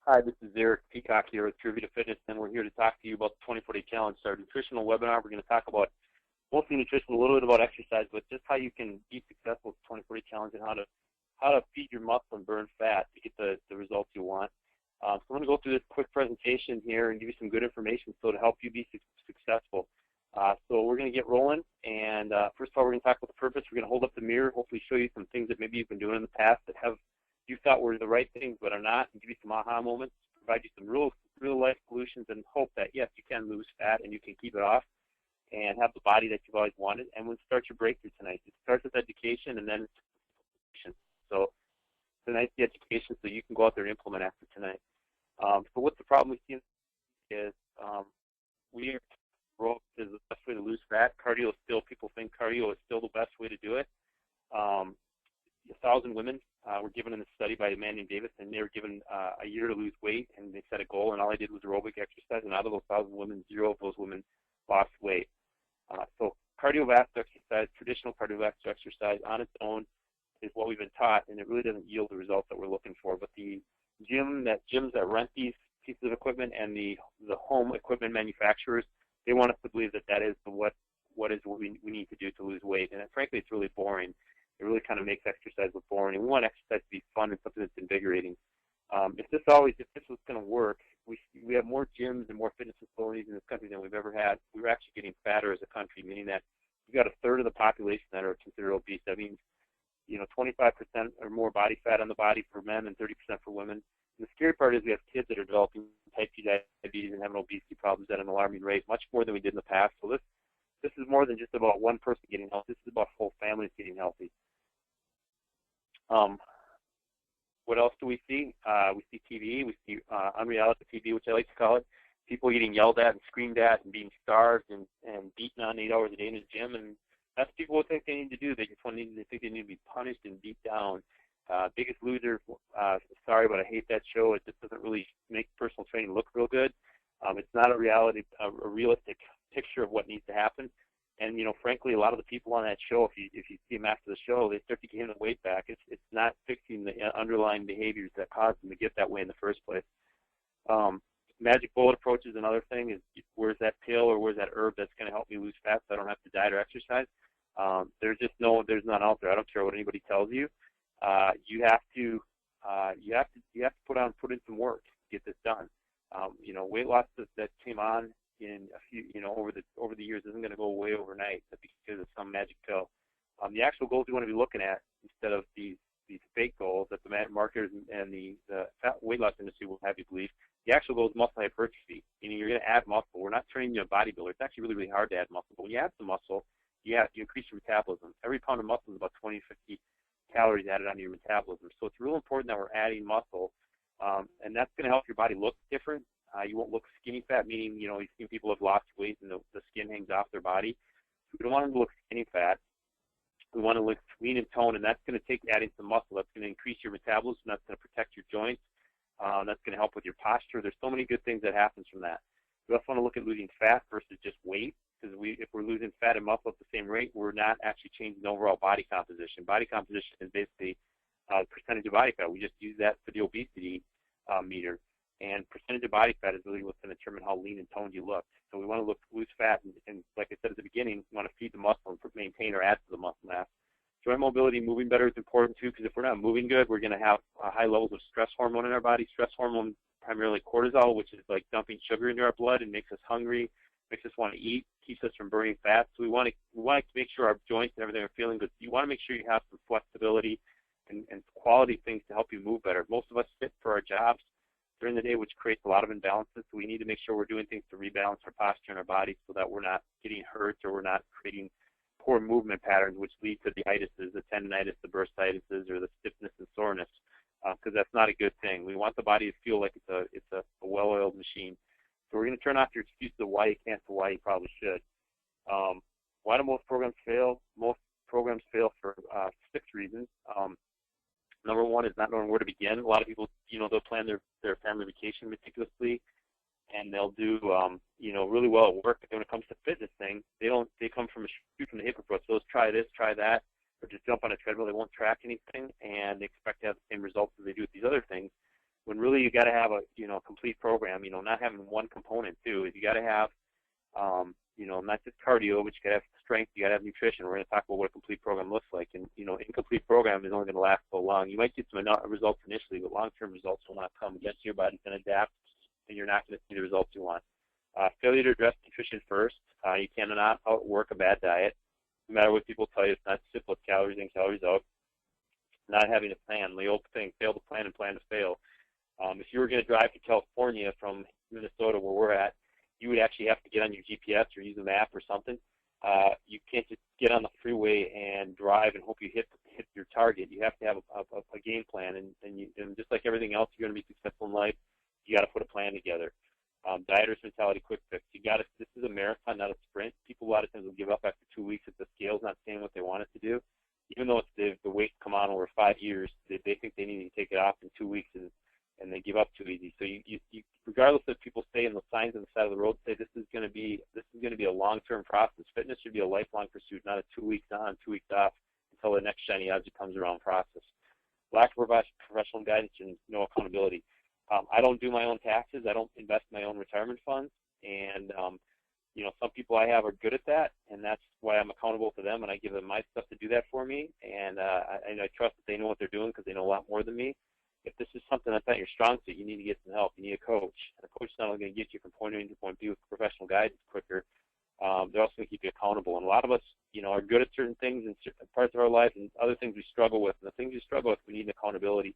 Hi, this is Eric Peacock here with Trivia Fitness, and we're here to talk to you about the 24-day challenge. It's our nutritional webinar. We're going to talk about mostly nutrition, a little bit about exercise, but just how you can be successful with the 24-day challenge and how to feed your muscle and burn fat to get the results you want. So I'm going to go through this quick presentation here and give you some good information so to help you be successful. So we're going to get rolling, and first of all, we're going to talk about the purpose. We're going to hold up the mirror, hopefully show you some things that maybe you've been doing in the past that you thought were the right things but are not, and give you some aha moments, provide you some real life solutions, and hope that yes, you can lose fat and you can keep it off and have the body that you've always wanted. And we'll start your breakthrough tonight. It starts with education and then it's so tonight's the education so you can go out there and implement after tonight. So what's the problem we see is we are is the best way to lose fat. Cardio is still, people think cardio is still the best way to do it. 1,000 women were given in a study by a man named Davis, and they were given a year to lose weight, and they set a goal, and all they did was aerobic exercise, and out of those 1,000 women, 0 of those women lost weight. So cardiovascular exercise, traditional cardiovascular exercise on its own is what we've been taught, and it really doesn't yield the results that we're looking for. But the gyms that rent these pieces of equipment and the home equipment manufacturers, they want us to believe that is what we need to do to lose weight. And frankly, it's really boring. It really kind of makes exercise look boring. And we want exercise to be fun and something that's invigorating. If this was going to work, we have more gyms and more fitness facilities in this country than we've ever had. We're actually getting fatter as a country, meaning that you've got a third of the population that are considered obese. That means 25% or more body fat on the body for men and 30% for women. And the scary part is we have kids that are developing type 2 diabetes and having obesity problems at an alarming rate, much more than we did in the past. So this is more than just about one person getting healthy. This is about whole families getting healthy. What else do we see? We see TV. We see unreality TV, which I like to call it. People getting yelled at and screamed at and being starved and beaten on 8 hours a day in the gym. And that's what people think they need to do. They think they need to be punished and beat down. Biggest Loser, sorry, but I hate that show. It just doesn't really make personal training look real good. It's not a realistic picture of what needs to happen. And frankly, a lot of the people on that show, if you see them after the show, they start to gain the weight back. It's not fixing the underlying behaviors that caused them to get that way in the first place. Magic bullet approach is another thing. Is where's that pill or where's that herb that's going to help me lose fat so I don't have to diet or exercise? There's none out there. I don't care what anybody tells you. You have to put in some work to get this done. Weight loss that came on in a few, over the years isn't going to go away overnight because of some magic pill. The actual goals we want to be looking at instead of these fake goals that the marketers and the weight loss industry will have you believe. The actual goal is muscle hypertrophy, meaning you're going to add muscle. We're not turning you a bodybuilder. It's actually really, really hard to add muscle. But when you add some muscle, you increase your metabolism. Every pound of muscle is about 20 to 50 calories added onto your metabolism. So it's real important that we're adding muscle, and that's going to help your body look different. You won't look skinny fat, meaning, you've seen people have lost weight and the skin hangs off their body. So we don't want them to look skinny fat. We want to look lean and toned, and that's going to take adding some muscle. That's going to increase your metabolism. That's going to protect your joints. That's going to help with your posture. There's so many good things that happens from that. We also want to look at losing fat versus just weight, because if we're losing fat and muscle at the same rate, we're not actually changing the overall body composition. Body composition is basically percentage of body fat. We just use that for the obesity meter. And percentage of body fat is really what's going to determine how lean and toned you look. So we want to lose fat, and like I said at the beginning, we want to feed the muscle and maintain or add to the muscle mass. Joint mobility, moving better is important too, because if we're not moving good, we're going to have high levels of stress hormone in our body. Stress hormone, primarily cortisol, which is like dumping sugar into our blood and makes us hungry, makes us want to eat, keeps us from burning fat. So we want to make sure our joints and everything are feeling good. You want to make sure you have some flexibility and quality things to help you move better. Most of us sit for our jobs during the day, which creates a lot of imbalances. So we need to make sure we're doing things to rebalance our posture and our body so that we're not getting hurt or we're not creating poor movement patterns, which lead to the itises, the tendinitis, the bursitis, or the stiffness and soreness, because that's not a good thing. We want the body to feel like it's a well-oiled machine. So we're going to turn off your excuses of why you can't to why you probably should. Why do most programs fail? Most programs fail for 6 reasons. Number one is not knowing where to begin. A lot of people, they'll plan their family vacation meticulously, and they'll do, really well at work. But when it comes to fitness things, they come from a shoot from the hip approach. So let's try this, try that, or just jump on a treadmill. They won't track anything, and they expect to have the same results as they do with these other things. when really you got to have a complete program. Not having one component too. Is you got to have not just cardio, but you got to have strength. You got to have nutrition. We're going to talk about what a complete program looks like. And incomplete program is only going to last so long. You might get some results initially, but long-term results will not come. Eventually, your body's going to adapt, and you're not going to see the results you want. Failure to address nutrition first. You cannot outwork a bad diet. No matter what people tell you, it's not simple. It's calories in, calories out. Not having a plan. The old thing, fail to plan and plan to fail. If you were going to drive to California from Minnesota, where we're at, you would actually have to get on your GPS or use a map or something. You can't just get on the freeway and drive and hope you hit your target. You have to have a game plan, and just like everything else, you're going to be successful in life. You got to put a plan together. Dieters mentality, quick fix. This is a marathon, not a sprint. People a lot of times will give up after 2 weeks if the scale's not saying what they want it to do. Even though the weight's come on over 5 years, they think they need to take it off in 2 weeks, and they give up too easy. So you regardless of people say in the signs on the side of the road say this is going to be a long-term process. Fitness should be a lifelong pursuit, not a 2 weeks on, 2 weeks off until the next shiny object comes around process. Lack of professional guidance and no accountability. I don't do my own taxes. I don't invest in my own retirement funds, and some people I have are good at that, and that's why I'm accountable to them, and I give them my stuff to do that for me, and I trust that they know what they're doing because they know a lot more than me. If this is something that's not your strong suit, you need to get some help. You need a coach. And a coach is not only going to get you from point A to point B with professional guidance quicker, they're also going to keep you accountable. And a lot of us, are good at certain things in certain parts of our life, and other things we struggle with. And the things we struggle with, we need an accountability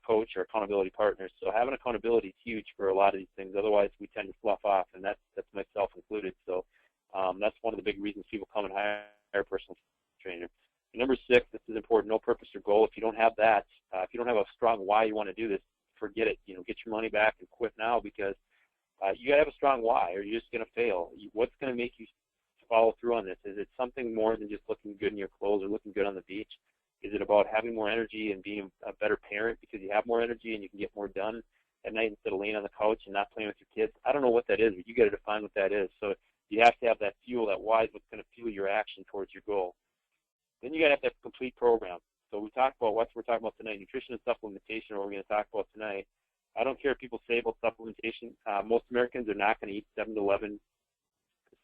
coach or accountability partners. So having accountability is huge for a lot of these things. Otherwise, we tend to slough off, and that's myself included. So that's one of the big reasons people come and hire a personal trainer. Number 6, this is important, no purpose or goal. If you don't have that, if you don't have a strong why you want to do this, forget it. Get your money back and quit now, because you got to have a strong why or you're just going to fail. What's going to make you follow through on this? Is it something more than just looking good in your clothes or looking good on the beach? Is it about having more energy and being a better parent because you have more energy and you can get more done at night instead of laying on the couch and not playing with your kids? I don't know what that is, but you got to define what that is. So you have to have that fuel, that why is what's going to fuel your action towards your goal. Then you got to have that complete program. So we talked about what we're talking about tonight, nutrition and supplementation, or what we're going to talk about tonight. I don't care if people say about supplementation. Most Americans are not going to eat 7 to 11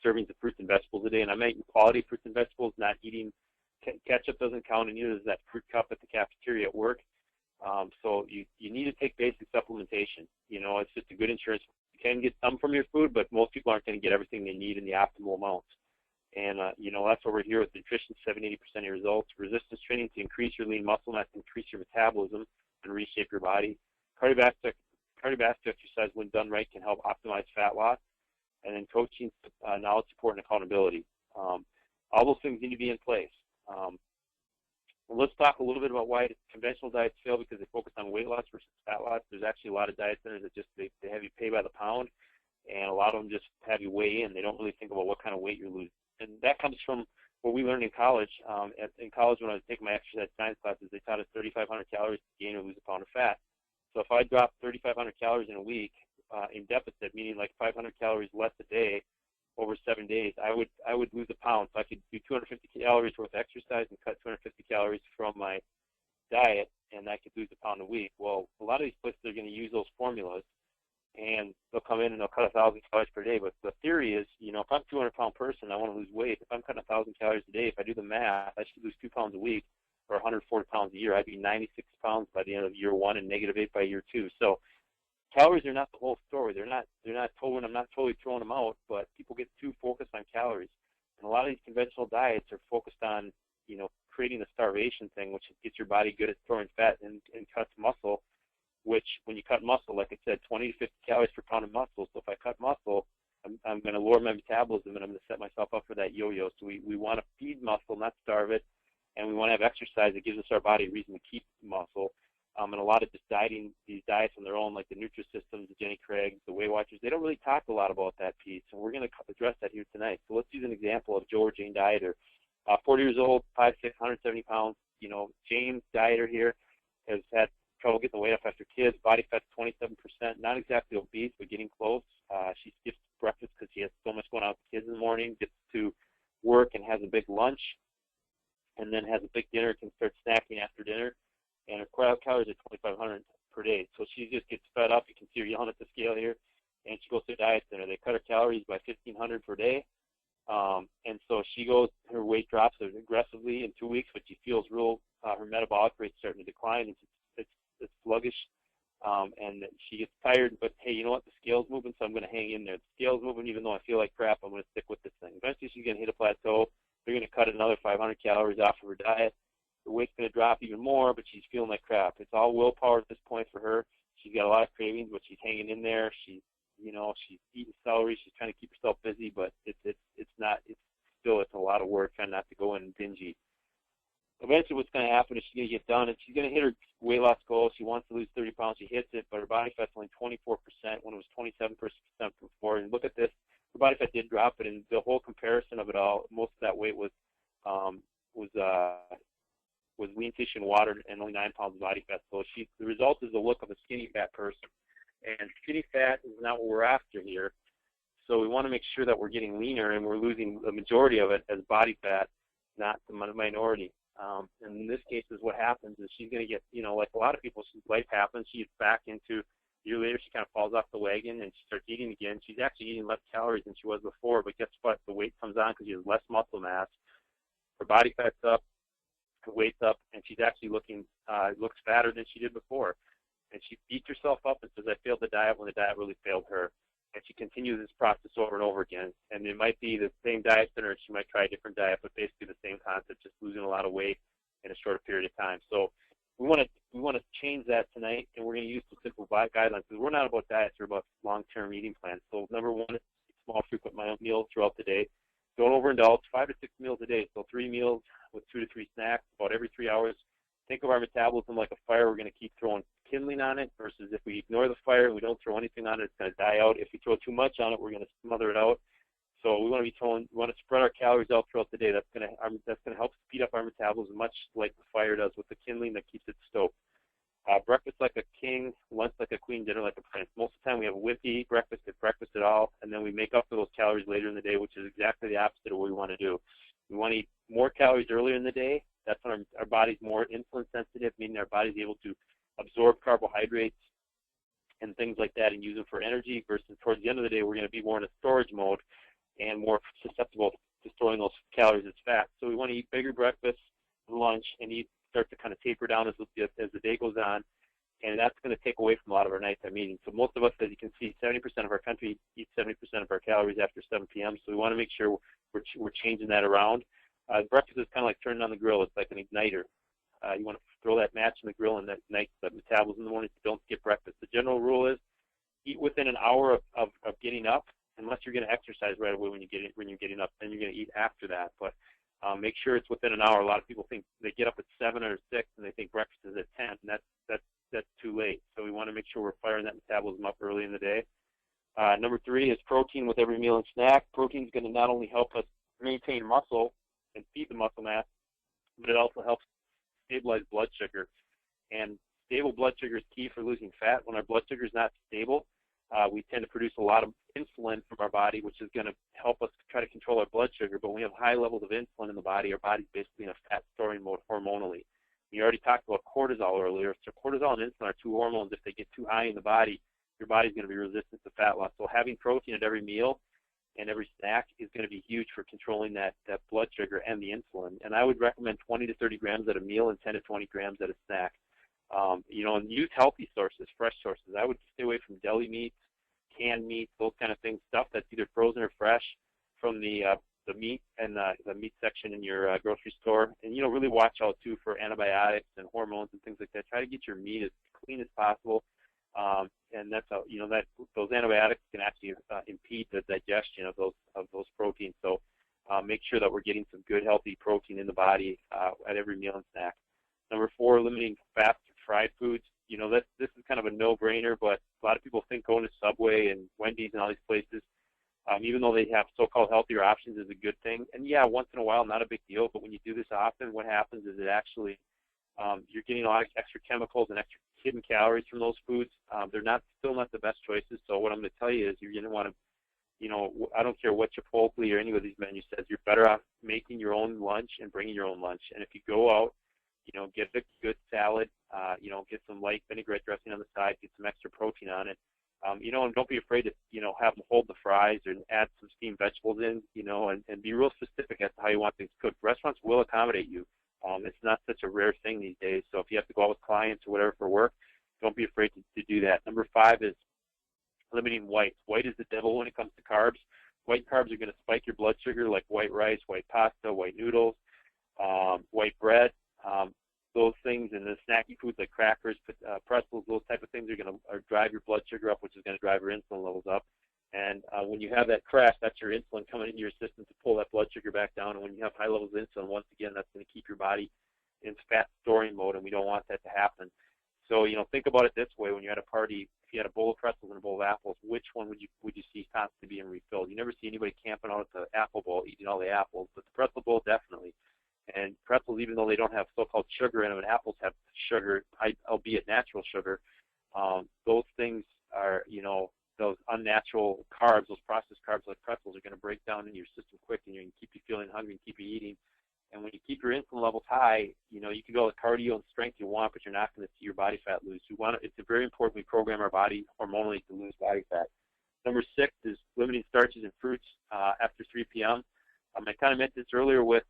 servings of fruits and vegetables a day, and I'm eating quality fruits and vegetables, not eating ketchup doesn't count, and neither does that fruit cup at the cafeteria at work. So you need to take basic supplementation. It's just a good insurance. You can get some from your food, but most people aren't going to get everything they need in the optimal amounts. And, that's what we're here with nutrition, 70-80% of your results. Resistance training to increase your lean muscle mass, increase your metabolism, and reshape your body. Cardiovascular exercise, when done right, can help optimize fat loss. And then coaching, knowledge support, and accountability. All those things need to be in place. Let's talk a little bit about why conventional diets fail, because they focus on weight loss versus fat loss. There's actually a lot of diet centers that just they have you pay by the pound, and a lot of them just have you weigh in. They don't really think about what kind of weight you're losing. And that comes from what we learned in college. In college, when I was taking my exercise science classes, they taught us 3,500 calories to gain or lose a pound of fat. So if I dropped 3,500 calories in a week in deficit, meaning like 500 calories less a day over 7 days, I would lose a pound. So I could do 250 calories worth of exercise and cut 250 calories from my diet, and I could lose a pound a week. Well, a lot of these places are going to use those formulas, and they'll come in and they'll cut 1,000 calories per day. But the theory is, if I'm a 200-pound person, I want to lose weight. If I'm cutting 1,000 calories a day, if I do the math, I should lose 2 pounds a week or 140 pounds a year. I'd be 96 pounds by the end of year 1 and -8 by year 2. So calories are not the whole story. I'm not totally throwing them out, but people get too focused on calories. And a lot of these conventional diets are focused on, creating the starvation thing, which gets your body good at storing fat and cuts muscle, which when you cut muscle, like I said, 20 to 50 calories per pound of muscle. So if I cut muscle, I'm going to lower my metabolism, and I'm going to set myself up for that yo-yo. So we want to feed muscle, not starve it, and we want to have exercise that gives us our body a reason to keep muscle. And a lot of just these diets on their own, like the Nutrisystems, the Jenny Craig's, the Weight Watchers, they don't really talk a lot about that piece, and we're going to address that here tonight. So let's use an example of Joe or Jane Dieter. 40 years old, 5'6", 170 pounds. Jane Dieter here has had trouble getting the weight off after kids. Body fat's 27%, not exactly obese, but getting close. She skips breakfast because she has so much going on with the kids in the morning, gets to work and has a big lunch, and then has a big dinner, can start snacking after dinner. And her calories are 2,500. per day. So she just gets fed up. You can see her yelling at the scale here, and she goes to a diet center. They cut her calories by 1,500 per day. And so she goes, her weight drops aggressively in 2 weeks, but she feels her metabolic rate's starting to decline. It's sluggish, and she gets tired, but hey, you know what? The scale's moving, so I'm going to hang in there. The scale's moving, even though I feel like crap, I'm going to stick with this thing. Eventually she's going to hit a plateau. They're going to cut another 500 calories off of her diet. Her weight's going to drop even more, but she's feeling like crap. It's all willpower at this point for her. She's got a lot of cravings, but she's hanging in there. She's eating celery. She's trying to keep herself busy, but it's a lot of work trying not to go in dingy. Eventually what's going to happen is she's going to get done, and she's going to hit her weight loss goal. She wants to lose 30 pounds. She hits it, but her body fat's only 24% when it was 27% before. And look at this. Her body fat did drop, but in the whole comparison of it all, most of that weight was lean tissue and water, and only 9 pounds of body fat. So the result is the look of a skinny fat person. And skinny fat is not what we're after here. So we want to make sure that we're getting leaner and we're losing the majority of it as body fat, not the minority. And in this case, is what happens is she's going to get, like a lot of people, life happens. She gets back into, a year later, she kind of falls off the wagon and she starts eating again. She's actually eating less calories than she was before, but guess what? The weight comes on because she has less muscle mass. Her body fat's up, her weight's up, and she's actually looks fatter than she did before. And she beats herself up and says, I failed the diet when the diet really failed her. And she continues this process over and over again. And it might be the same diet center. She might try a different diet, but basically the same concept, just losing a lot of weight in a shorter period of time. So we want to change that tonight, and we're going to use some simple guidelines because we're not about diets, we're about long-term eating plans. So number one is small, frequent meals throughout the day. Don't overindulge. 5 to 6 meals a day. So 3 meals with 2 to 3 snacks about every 3 hours. Think of our metabolism like a fire. We're going to keep throwing kindling on it versus if we ignore the fire and we don't throw anything on it, it's going to die out. If we throw too much on it, we're going to smother it out. So we want to spread our calories out throughout the day. That's going to help speed up our metabolism, much like the fire does with the kindling that keeps it stoked. Breakfast like a king, lunch like a queen, dinner like a prince. Most of the time we have a wimpy breakfast, if breakfast at all, and then we make up for those calories later in the day, which is exactly the opposite of what we want to do. We want to eat more calories earlier in the day. That's when our body's more insulin sensitive, meaning our body's able to absorb carbohydrates and things like that and use them for energy, versus towards the end of the day we're going to be more in a storage mode and more susceptible to storing those calories as fat. So we want to eat bigger breakfast, lunch, and start to kind of taper down as the day goes on, and that's going to take away from a lot of our nighttime eating. So most of us, as you can see, 70% of our country eats 70% of our calories after 7 p.m., so we want to make sure we're changing that around. Breakfast is kind of like turning on the grill. It's like an igniter. You want to throw that match in the grill and that ignite the metabolism in the morning. Don't skip breakfast. The general rule is eat within an hour of getting up, unless you're going to exercise right away when you're getting up. Then you're going to eat after that. But make sure it's within an hour. A lot of people think they get up at 7 or 6 and they think breakfast is at 10, and that's too late. So we want to make sure we're firing that metabolism up early in the day. Number 3 is protein with every meal and snack. Protein is going to not only help us maintain muscle and feed the muscle mass, but it also helps stabilize blood sugar. And stable blood sugar is key for losing fat. When our blood sugar is not stable, we tend to produce a lot of insulin from our body, which is going to help us try to control our blood sugar. But when we have high levels of insulin in the body, our body's basically in a fat storing mode hormonally. We already talked about cortisol earlier. So cortisol and insulin are 2 hormones. If they get too high in the body, your body's going to be resistant to fat loss. So having protein at every meal and every snack is going to be huge for controlling that blood sugar and the insulin. And I would recommend 20 to 30 grams at a meal and 10 to 20 grams at a snack. And use healthy sources, fresh sources. I would stay away from deli meats, canned meats, those kind of things, stuff that's either frozen or fresh from the meat and the meat section in your grocery store. And, really watch out, too, for antibiotics and hormones and things like that. Try to get your meat as clean as possible. And that's how, those antibiotics can actually impede the digestion of those proteins. So make sure that we're getting some good, healthy protein in the body at every meal and snack. Number 4, limiting fast fried foods. This is kind of a no-brainer, but a lot of people think going to Subway and Wendy's and all these places, even though they have so-called healthier options, is a good thing. And yeah, once in a while, not a big deal. But when you do this often, what happens is it actually you're getting a lot of extra chemicals and extra hidden calories from those foods. They're still not the best choices. So what I'm going to tell you is you're going to want to, I don't care what Chipotle or any of these menus says, you're better off making your own lunch and bringing your own lunch. And if you go out, get a good salad, get some light vinaigrette dressing on the side, get some extra protein on it. And don't be afraid to, have them hold the fries and add some steamed vegetables in, and be real specific as to how you want things cooked. Restaurants will accommodate you. It's not such a rare thing these days. So if you have to go out with clients or whatever for work, don't be afraid to do that. Number 5 is limiting whites. White is the devil when it comes to carbs. White carbs are going to spike your blood sugar, like white rice, white pasta, white noodles, white bread. Those things, and the snacky foods like crackers, pretzels, those type of things are going to drive your blood sugar up, which is going to drive your insulin levels up. And when you have that crash, that's your insulin coming into your system to pull that blood sugar back down. And when you have high levels of insulin, once again, that's going to keep your body in fat storing mode, and we don't want that to happen. So, think about it this way: when you're at a party, if you had a bowl of pretzels and a bowl of apples, which one would you see constantly being refilled? You never see anybody camping out at the apple bowl eating all the apples, but the pretzel bowl definitely. And pretzels, even though they don't have so-called sugar in them, and apples have sugar, albeit natural sugar, those things are, those unnatural carbs, those processed carbs like pretzels, are going to break down in your system quick, and you can keep you feeling hungry and keep you eating. And when you keep your insulin levels high, you can go with cardio and strength you want, but you're not going to see your body fat lose. It's very important we program our body hormonally to lose body fat. Number 6 is limiting starches and fruits after 3 p.m. I kind of mentioned this earlier with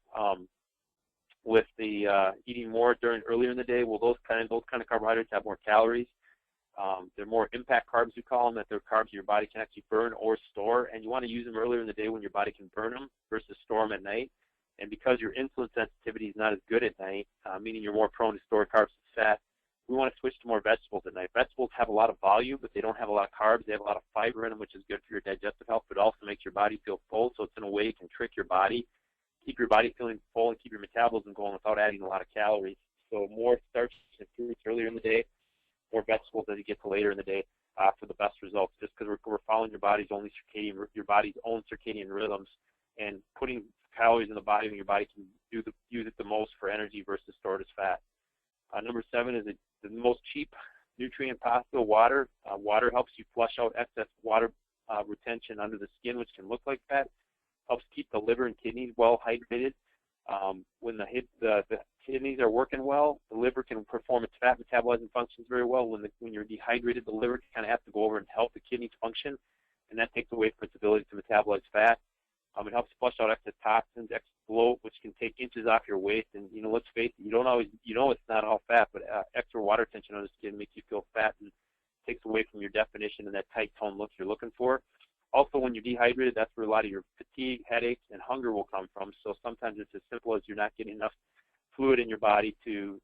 the eating more earlier in the day. Well, those kind of carbohydrates have more calories. They're more impact carbs, we call them, that they're carbs your body can actually burn or store, and you want to use them earlier in the day when your body can burn them versus store them at night. And because your insulin sensitivity is not as good at night, meaning you're more prone to store carbs and fat, we want to switch to more vegetables at night. Vegetables have a lot of volume, but they don't have a lot of carbs. They have a lot of fiber in them, which is good for your digestive health, but also makes your body feel full. So it's in a way it can trick your body, keep your body feeling full, and keep your metabolism going without adding a lot of calories. So more starches and fruits earlier in the day, more vegetables as you get to later in the day for the best results. Just because we're following your body's own circadian rhythms, and putting calories in the body when your body can use it the most for energy versus stored as fat. Number 7 is the most cheap nutrient possible, water. Water helps you flush out excess water retention under the skin, which can look like fat. Helps keep the liver and kidneys well hydrated. When the kidneys are working well, the liver can perform its fat metabolizing functions very well. When you're dehydrated, the liver kind of has to go over and help the kidneys function, and that takes away from its ability to metabolize fat. It helps flush out excess toxins, excess bloat, which can take inches off your waist. And let's face it, you don't always, it's not all fat, but extra water tension on the skin makes you feel fat and takes away from your definition and that tight tone look you're looking for. Also, when you're dehydrated, that's where a lot of your fatigue, headaches, and hunger will come from. So sometimes it's as simple as you're not getting enough fluid in your body to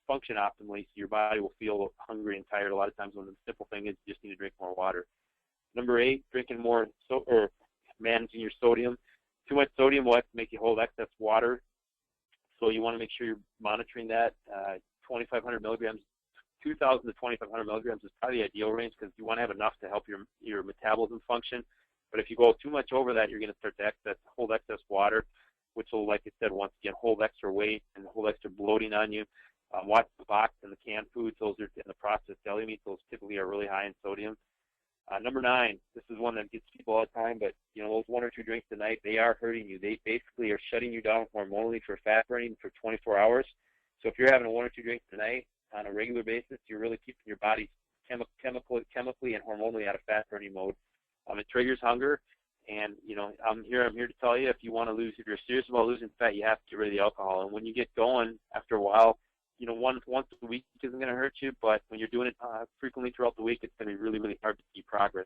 function optimally, so your body will feel hungry and tired. A lot of times when the simple thing is you just need to drink more water. Number 8, drinking more or managing your sodium. Too much sodium will make you hold excess water, so you want to make sure you're monitoring that. 2,500 milligrams, 2,000 to 2,500 milligrams is probably the ideal range, because you want to have enough to help your metabolism function. But if you go too much over that, you're going to start to hold excess water, which will, like I said, once again, hold extra weight and hold extra bloating on you. Watch the box and the canned foods. Those are in the processed deli meats. Those typically are really high in sodium. Number 9, this is one that gets people all the time, but those 1 or 2 drinks a night, they are hurting you. They basically are shutting you down hormonally for fat burning for 24 hours. So if you're having 1 or 2 drinks a night on a regular basis, you're really keeping your body chemically and hormonally out of fat burning mode. It triggers hunger, and I'm here to tell you, if you're serious about losing fat, you have to get rid of the alcohol. And when you get going, after a while, once a week isn't going to hurt you, but when you're doing it frequently throughout the week, it's going to be really, really hard to see progress.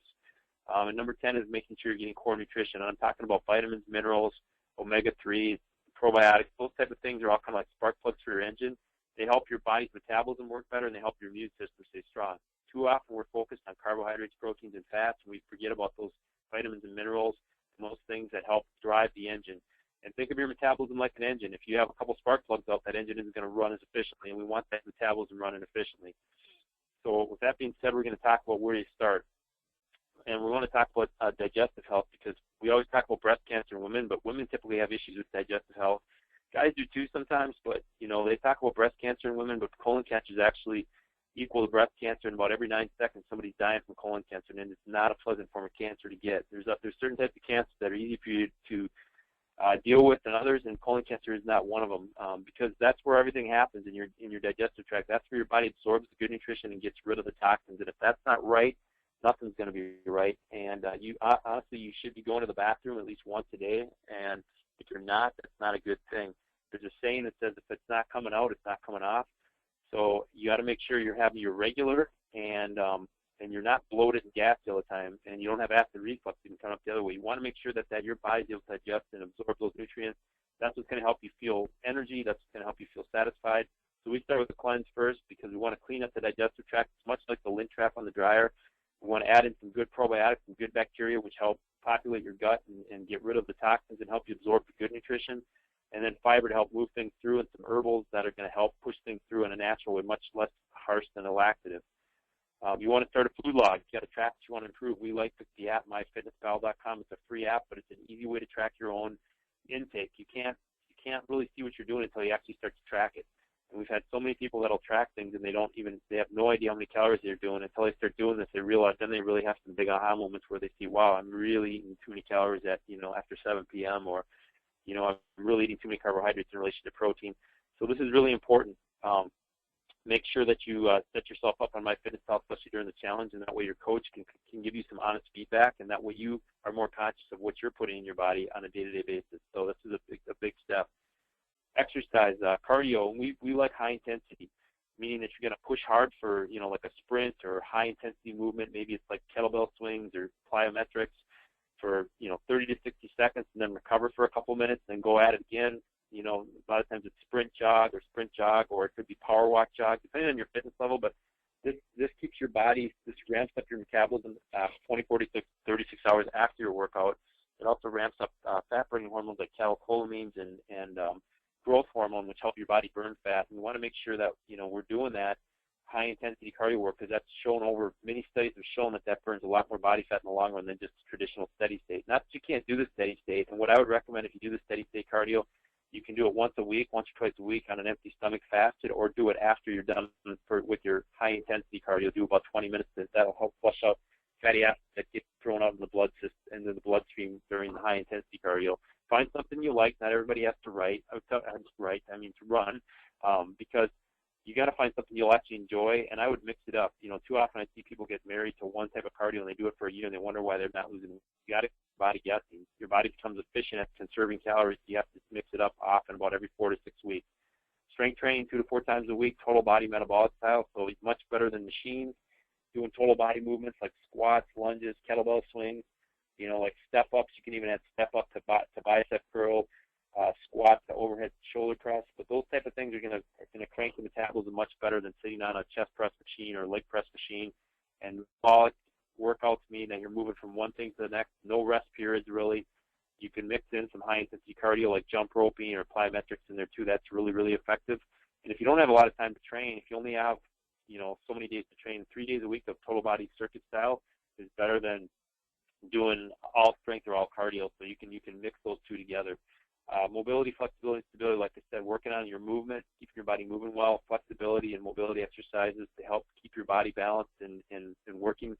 And number 10 is making sure you're getting core nutrition. And I'm talking about vitamins, minerals, omega-3s, probiotics. Those type of things are all kind of like spark plugs for your engine. They help your body's metabolism work better, and they help your immune system stay strong. Too often we're focused on carbohydrates, proteins, and fats, and we forget about those vitamins and minerals and those things that help drive the engine. And think of your metabolism like an engine. If you have a couple spark plugs out, that engine isn't going to run as efficiently, and we want that metabolism running efficiently. So with that being said, we're going to talk about where you start. And we want to talk about digestive health, because we always talk about breast cancer in women, but women typically have issues with digestive health. Guys do too sometimes, but they talk about breast cancer in women, but colon cancer is actually equal to breast cancer. And about every 9 seconds, somebody's dying from colon cancer, and it's not a pleasant form of cancer to get. There's certain types of cancer that are easy for you to deal with than others, and colon cancer is not one of them, because that's where everything happens in your digestive tract. That's where your body absorbs the good nutrition and gets rid of the toxins. And if that's not right, nothing's going to be right. And honestly, you should be going to the bathroom at least once a day. And if you're not, that's not a good thing. There's a saying that says if it's not coming out, it's not coming off. So you got to make sure you're having your regular, and you're not bloated and gassy all the time, and you don't have acid reflux that can come up the other way. You want to make sure that your body's able to digest and absorb those nutrients. That's what's going to help you feel energy. That's what's going to help you feel satisfied. So we start with the cleanse first because we want to clean up the digestive tract. It's much like the lint trap on the dryer. We want to add in some good probiotics and good bacteria, which help populate your gut and get rid of the toxins and help you absorb the good nutrition. And then fiber to help move things through, and some herbals that are going to help push things through in a natural way, much less harsh than a laxative. You want to start a food log. You got a track that you want to improve. We like the app, myfitnesspal.com. It's a free app, but it's an easy way to track your own intake. You can't really see what you're doing until you actually start to track it. And we've had so many people that'll track things and they have no idea how many calories they're doing until they start doing this. They realize, then they really have some big aha moments where they see, wow, I'm really eating too many calories at after 7 p.m. or I'm really eating too many carbohydrates in relation to protein. So this is really important. Make sure that you set yourself up on MyFitnessPal, especially during the challenge, and that way your coach can give you some honest feedback, and that way you are more conscious of what you're putting in your body on a day-to-day basis. So this is a big step. Exercise, cardio, we like high intensity, meaning that you're going to push hard for, like a sprint or high intensity movement. Maybe it's like kettlebell swings or plyometrics for, 30 to 60 seconds, and then recover for a couple minutes, then go at it again. A lot of times it's sprint jog, or it could be power walk jog, depending on your fitness level. But this keeps your body, this ramps up your metabolism 24 to 36 hours after your workout. It also ramps up fat-burning hormones like catecholamines and growth hormone, which help your body burn fat. And we want to make sure that we're doing that high-intensity cardio work, because that's shown over, many studies have shown that burns a lot more body fat in the long run than just traditional steady state. Not that you can't do the steady state. And what I would recommend, if you do the steady state cardio, you can do it once a week, once or twice a week on an empty stomach fasted, or do it after you're done with your high-intensity cardio. Do about 20 minutes. That'll help flush out fatty acids that get thrown out in the into the bloodstream during the high-intensity cardio. Find something you like. Not everybody has to run, because you got to find something you'll actually enjoy. And I would mix it up. Too often I see people get married to one type of cardio and they do it for a year and they wonder why they're not losing. You got to body guessing. Your body becomes efficient at conserving calories. You have to mix it up often, about every 4 to 6 weeks. Strength training 2 to 4 times a week, total body metabolic style, so it's much better than machines. Doing total body movements like squats, lunges, kettlebell swings, like step ups. You can even add step up to bicep curl, squats to overhead shoulder press. But those type of things are going to crank the metabolism much better than sitting on a chest press machine or leg press machine. And metabolic workouts mean that you're moving from one thing to the next, no rest periods really. You can mix in some high-intensity cardio like jump roping or plyometrics in there too. That's really, really effective. And if you don't have a lot of time to train, if you only have, so many days to train, 3 days a week of total body circuit style is better than doing all strength or all cardio. So you can mix those two together. Mobility, flexibility, and stability, like I said, working on your movement, keeping your body moving well, flexibility and mobility exercises to help keep your body balanced and working,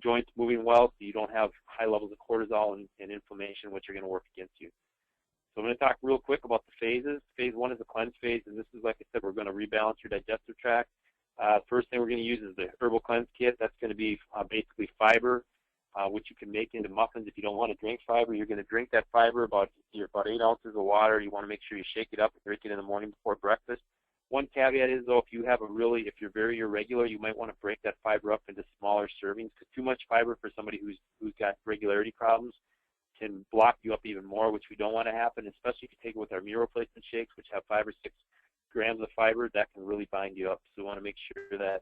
joints moving well, so you don't have high levels of cortisol and inflammation, which are going to work against you. So I'm going to talk real quick about the phases. Phase 1 is the cleanse phase, and this is, like I said, we're going to rebalance your digestive tract. First thing we're going to use is the herbal cleanse kit. That's going to be basically fiber, which you can make into muffins. If you don't want to drink fiber, you're going to drink that fiber, about 8 ounces of water. You want to make sure you shake it up and drink it in the morning before breakfast. One caveat is, though, if you're very irregular, you might want to break that fiber up into smaller servings, because too much fiber for somebody who's got regularity problems can block you up even more, which we don't want to happen, especially if you take it with our meal replacement shakes, which have 5 or 6 grams of fiber. That can really bind you up. So we want to make sure that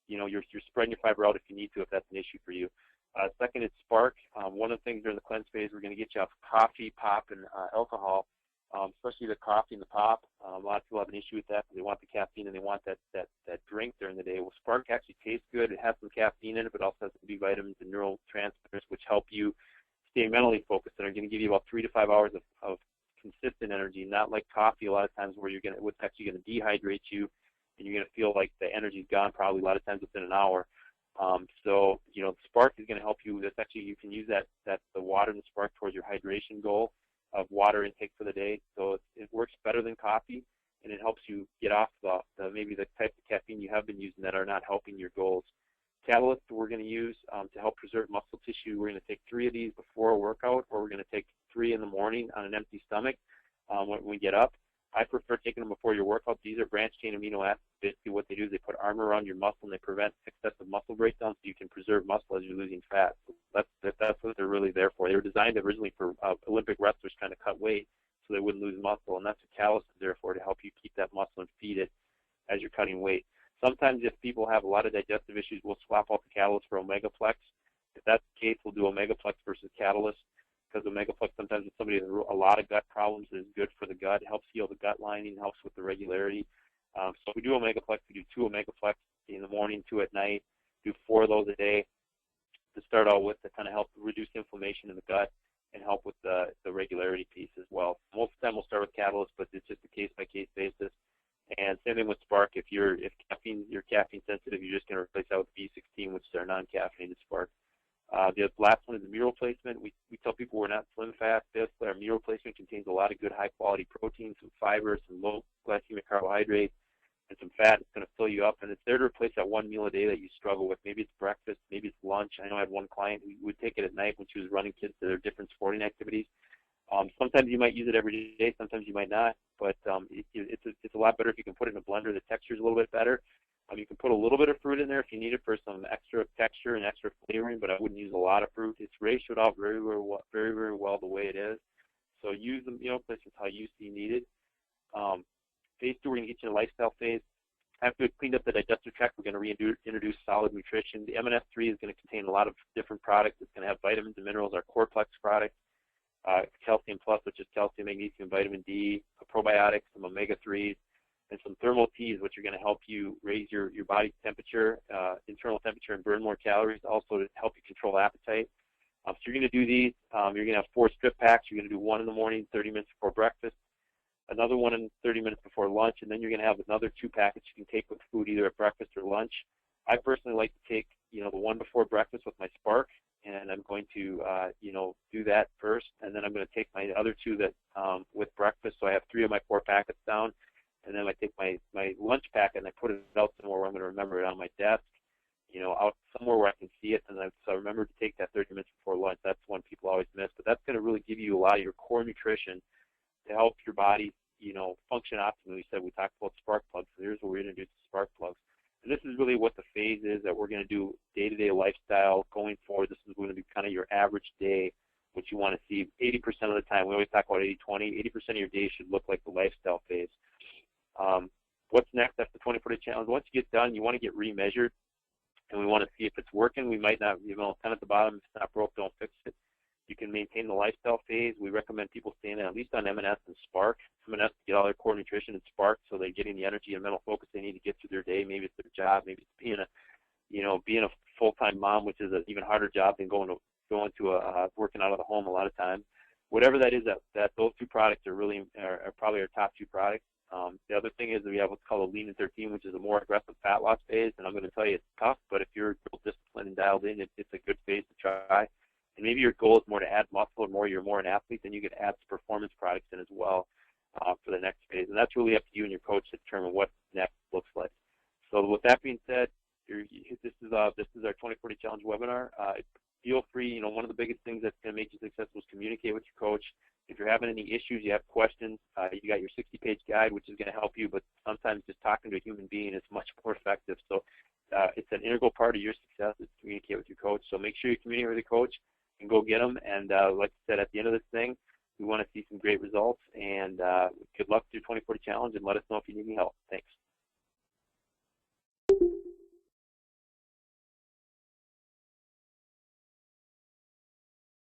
you're spreading your fiber out if you need to, if that's an issue for you. Second is Spark. One of the things during the cleanse phase, we're going to get you off coffee, pop, and alcohol, especially the coffee and the pop. A lot of people have an issue with that because they want the caffeine and they want that drink during the day. Well, Spark actually tastes good. It has some caffeine in it, but also has some B vitamins and neurotransmitters, which help you stay mentally focused and are going to give you about 3 to 5 hours of consistent energy, not like coffee a lot of times where it's actually going to dehydrate you and you're going to feel like the energy's gone probably a lot of times within an hour. So Spark is going to help you. That's actually, you can use the water and the Spark towards your hydration goal. of water intake for the day. So it works better than coffee, and it helps you get off maybe the type of caffeine you have been using that are not helping your goals. Catalyst we're going to use to help preserve muscle tissue. We're going to take 3 of these before a workout, or we're going to take 3 in the morning on an empty stomach when we get up. I prefer taking them before your workout. These are branched-chain amino acids. Basically what they do is they put armor around your muscle, and they prevent excessive muscle breakdown so you can preserve muscle as you're losing fat. So that's what they're really there for. They were designed originally for Olympic wrestlers trying to cut weight so they wouldn't lose muscle, and that's what Catalyst is there for, to help you keep that muscle and feed it as you're cutting weight. Sometimes if people have a lot of digestive issues, we'll swap out the Catalyst for Omegaplex. If that's the case, we'll do Omegaplex versus Catalyst, because Omegaplex sometimes if somebody has a lot of gut problems, is good for the gut. It helps heal the gut lining, helps with the regularity. So we do Omegaplex. We do 2 Omegaplex in the morning, 2 at night. Do 4 of those a day to start out with, to kind of help reduce inflammation in the gut and help with the regularity piece as well. Most of the time we'll start with Catalyst, but it's just a case-by-case basis. And same thing with Spark. If you're caffeine sensitive, you're just going to replace that with B16, which is our non-caffeinated Spark. The last one is the meal replacement. We tell people we're not slim fast. Basically, our meal replacement contains a lot of good high-quality protein, some fiber, some low glycemic carbohydrates, and some fat. It's going to fill you up, and it's there to replace that one meal a day that you struggle with. Maybe it's breakfast, maybe it's lunch. I know I had one client who would take it at night when she was running kids to their different sporting activities. Sometimes you might use it every day, sometimes you might not, but it's a lot better if you can put it in a blender. The texture is a little bit better. You can put a little bit of fruit in there if you need it for some extra texture and extra flavoring, but I wouldn't use a lot of fruit. It's ratioed out very, very well the way it is. So use the meal replacements how you see needed. Phase 2, we're going to get you in a lifestyle phase. After we've cleaned up the digestive tract, we're going to introduce solid nutrition. The M&S3 is going to contain a lot of different products. It's going to have vitamins and minerals, our Coreplex product. Calcium Plus, which is calcium, magnesium, vitamin D, probiotics, some omega-3s, and some thermal teas, which are going to help you raise your body's temperature, internal temperature, and burn more calories, also to help you control appetite. So you're going to do these. You're going to have 4 strip packs. You're going to do 1 in the morning, 30 minutes before breakfast, another 1 in 30 minutes before lunch, and then you're going to have another 2 packets you can take with food either at breakfast or lunch. I personally like to take, the one before breakfast with my Spark, and I'm going to, do that first, and then I'm going to take my other 2 that with breakfast. So I have 3 of my 4 packets down, and then I take my lunch packet and I put it out somewhere where I'm going to remember it on my desk, out somewhere where I can see it, and so I remember to take that 30 minutes before lunch. That's one people always miss, but that's going to really give you a lot of your core nutrition to help your body, function optimally. We talked about spark plugs, so here's where we're introducing spark plugs. And this is really what the phase is that we're going to do day-to-day lifestyle going forward. This is going to be kind of your average day, what you want to see 80% of the time. We always talk about 80-20. 80% of your day should look like the lifestyle phase. What's next? That's the 24-day challenge. Once you get done, you want to get remeasured, and we want to see if it's working. We might not, kind of at the bottom, if it's not broke, don't fix it. You can maintain the lifestyle phase. We recommend people staying at least on M&S and Spark. M&S to get all their core nutrition, and Spark so they're getting the energy and mental focus they need to get through their day. Maybe it's their job. Maybe it's being a full-time mom, which is an even harder job than going to working out of the home a lot of times. Whatever that is, that those 2 products are probably our top 2 products. The other thing is that we have what's called a Lean in 13, which is a more aggressive fat loss phase, and I'm going to tell you it's tough, but if you're disciplined and dialed in, it's a good phase to try. And maybe your goal is more to add muscle, or you're more an athlete, then you could add some performance products in as well for the next phase. And that's really up to you and your coach to determine what next looks like. So with that being said, this is our 2040 Challenge webinar. Feel free. One of the biggest things that's going to make you successful is communicate with your coach. If you're having any issues, you have questions, you got your 60-page guide, which is going to help you, but sometimes just talking to a human being is much more effective. So it's an integral part of your success is to communicate with your coach. So make sure you communicate with your coach and go get them. And like I said, at the end of this thing, we want to see some great results. And good luck with your 2040 Challenge, and let us know if you need any help. Thanks.